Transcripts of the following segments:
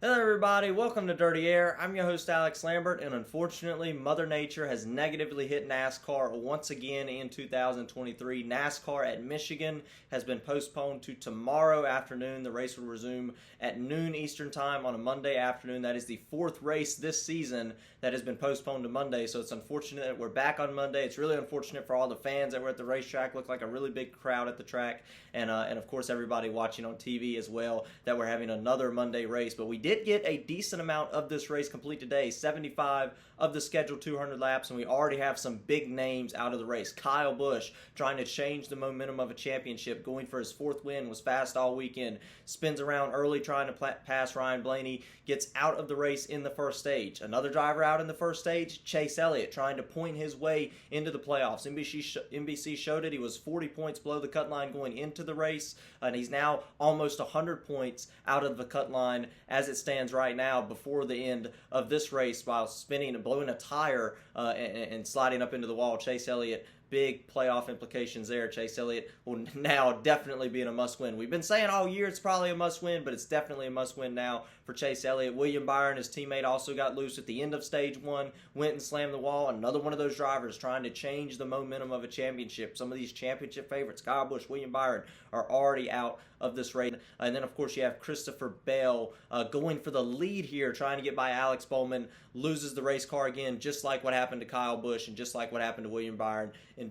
Hello everybody, welcome to Dirty Air. I'm your host Alex Lambert, and unfortunately Mother Nature has negatively hit NASCAR once again in 2023. NASCAR at Michigan has been postponed to tomorrow afternoon. The race will resume at noon Eastern Time on a Monday afternoon. That is the fourth race this season that has been postponed to Monday, so it's unfortunate that we're back on Monday. It's really unfortunate for all the fans that were at the racetrack. Looked like a really big crowd at the track, and of course everybody watching on TV as well, that we're having another Monday race. But we did get a decent amount of this race complete today, 75 of the scheduled 200 laps, and we already have some big names out of the race. Kyle Busch trying to change the momentum of a championship, going for his fourth win, was fast all weekend, spins around early trying to pass Ryan Blaney, gets out of the race in the first stage. Another driver out in the first stage, Chase Elliott, trying to point his way into the playoffs. NBC showed it. He was 40 points below the cut line going into the race, and he's now almost 100 points out of the cut line as it stands right now before the end of this race, while spinning and blowing a tire and sliding up into the wall. Chase Elliott, big playoff implications there. Chase Elliott will now definitely be in a must-win. We've been saying all year it's probably a must-win, but it's definitely a must-win now for Chase Elliott. William Byron, his teammate, also got loose at the end of stage one, went and slammed the wall. Another one of those drivers trying to change the momentum of a championship. Some of these championship favorites, Kyle Busch, William Byron, are already out of this race. And then, of course, you have Christopher Bell going for the lead here, trying to get by Alex Bowman, loses the race car again, just like what happened to Kyle Busch and just like what happened to William Byron, and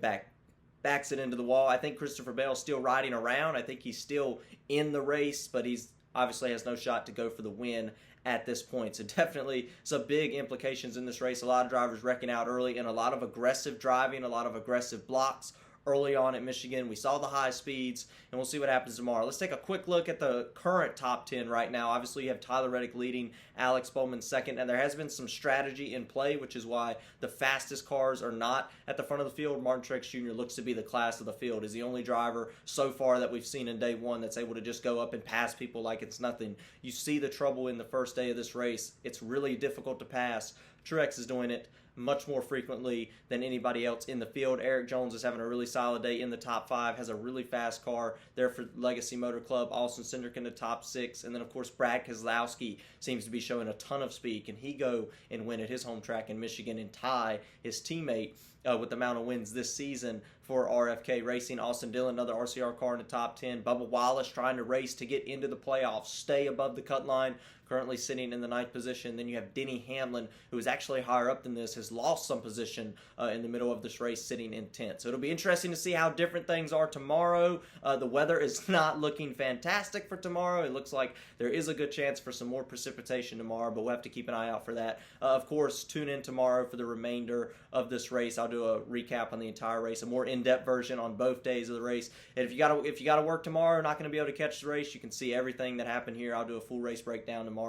backs it into the wall. I think Christopher Bell's still riding around. I think he's still in the race, but he's obviously has no shot to go for the win at this point. So definitely some big implications in this race. A lot of drivers wrecking out early, and a lot of aggressive driving, a lot of aggressive blocks early on at Michigan. We saw the high speeds, and we'll see what happens tomorrow. Let's take a quick look at the current top 10 right now. Obviously, you have Tyler Reddick leading, Alex Bowman second, and there has been some strategy in play, which is why the fastest cars are not at the front of the field. Martin Truex Jr. looks to be the class of the field. He's the only driver so far that we've seen in day one that's able to just go up and pass people like it's nothing. You see the trouble in the first day of this race. It's really difficult to pass. Truex is doing it much more frequently than anybody else in the field. Eric Jones is having a really solid day in the top 5, has a really fast car there for Legacy Motor Club. Austin Cindric in the top 6, and then of course Brad Keselowski seems to be showing a ton of speed. Can he go and win at his home track in Michigan and tie his teammate with the amount of wins this season for RFK Racing? Austin Dillon, another RCR car in the top 10. Bubba Wallace trying to race to get into the playoffs, stay above the cut line, currently sitting in the 9th position. Then you have Denny Hamlin, who is actually higher up than this, has lost some position in the middle of this race, sitting in 10th. So it'll be interesting to see how different things are tomorrow. The weather is not looking fantastic for tomorrow. It looks like there is a good chance for some more precipitation tomorrow, but we'll have to keep an eye out for that. Of course, tune in tomorrow for the remainder of this race. I'll do a recap on the entire race, a more in-depth version on both days of the race. And if you gotta work tomorrow, not going to be able to catch the race, you can see everything that happened here. I'll do a full race breakdown tomorrow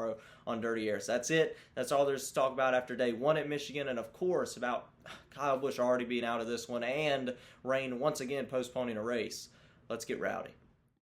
on Dirty Air. So that's it. That's all there's to talk about after day one at Michigan, and of course about Kyle Busch already being out of this one and rain once again postponing a race. Let's get rowdy.